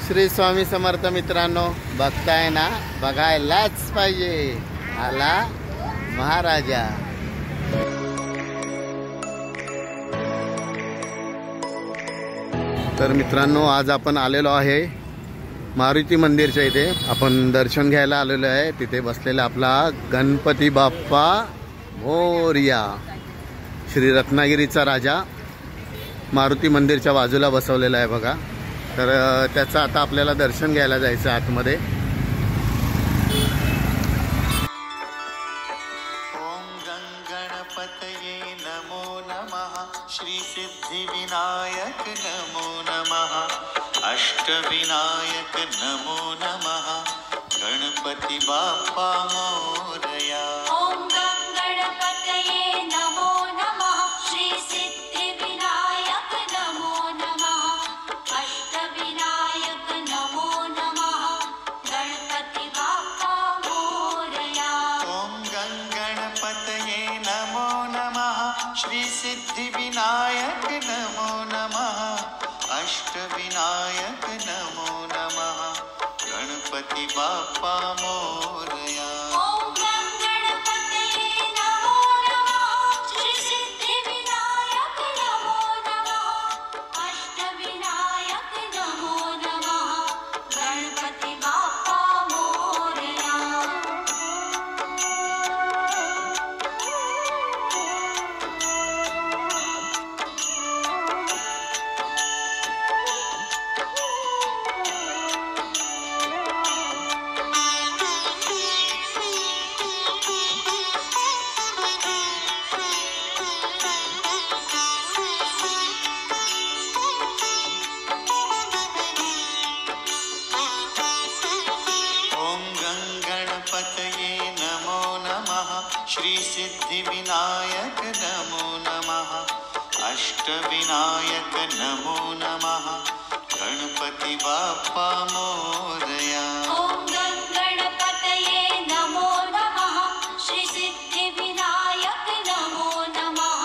श्री स्वामी समर्थ मित्रांनो, बघताय ना, बघायलाच पाहिजे, आला महाराजा। तर मित्रांनो, आज आपण आलेलो आहे मारुती मंदिरच्या इथे। आपण दर्शन घ्यायला आलेलो आहे। तिथे बसलेला आपला गणपती बाप्पा मोरया, श्री रत्नागिरीचा राजा मारुती मंदिरच्या बाजूला बसवलेला आहे बघा। तर त्याचं आता आपल्याला दर्शन घ्यायला जायचं आतमध्ये। ओम गणपतये नमो नमः, श्री सिद्धिविनायक नमो नमः, अष्टविनायक नमो नमः, गणपति बाप्पा मोरया। ओम गणपतये नमो नमः, श्री सिद्धिविनायक नमो नमः, अष्टविनायक नमो नमः, गणपति बाप्पा मोरया। ओम गणपतये नमो नमः, श्री सिद्धिविनायक नमो नमः, अष्टविनायक नमो नमः, गणपति बाप्पा मोरया। ओम गणपतये नमो नमः, श्री सिद्धिविनायक नमो नमः, अष्टविनायक नमो नमः, गणपति बाप्पा मोरया। ओम गणपतये नमो नमः, श्री सिद्धिविनायक नमो नमः, अष्टविनायक नमो नमः, गणपति बाप्पा मोरया। ओम गणपतये नमो नमः, श्री सिद्धिविनायक नमो नमः,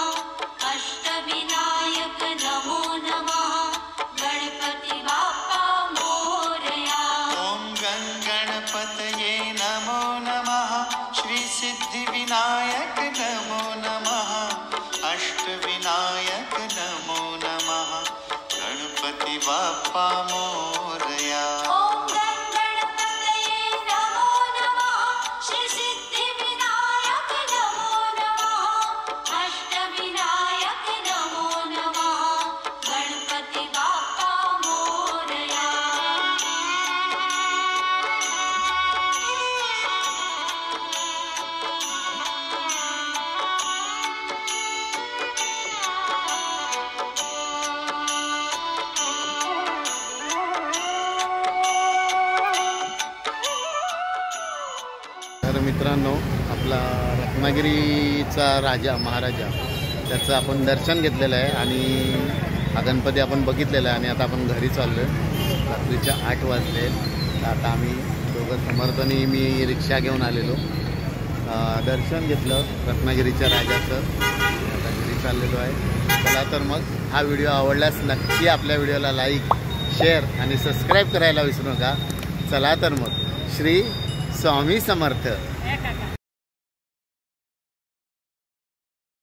अष्टविनायक नमो नमः, गणपति बाप्पा मोरया। ओम गणपतये नमो नमः, श्री सिद्धिविनायक नमो नमः, अष्टविनायक नमो नमः, गणपति बाप्पा मोरया। ओम गणपतये नमो नमः, श्री सिद्धिविनायक नमो नमः, अष्टविनायक नमो नमः, गणपति बाप्पा मोरया। तर मित्रांनो, आपला रत्नागिरीचा राजा महाराजा, त्याचं आपण दर्शन घेतलेलं आहे आणि हा गणपती आपण बघितलेला आहे। आणि आता आपण घरी चाललो आहे। रात्रीच्या 8 वाजले। तर आता आम्ही दोघं समर्थनी मी रिक्षा घेऊन आलेलो, दर्शन घेतलं रत्नागिरीच्या राजाचं। आता घरी चाललेलो आहे। चला तर मग हा व्हिडिओ आवडल्यास नक्की आपल्या व्हिडिओला लाईक, शेअर आणि सबस्क्राईब करायला विसरू नका। चला तर मग, श्री स्वामी समर्थ।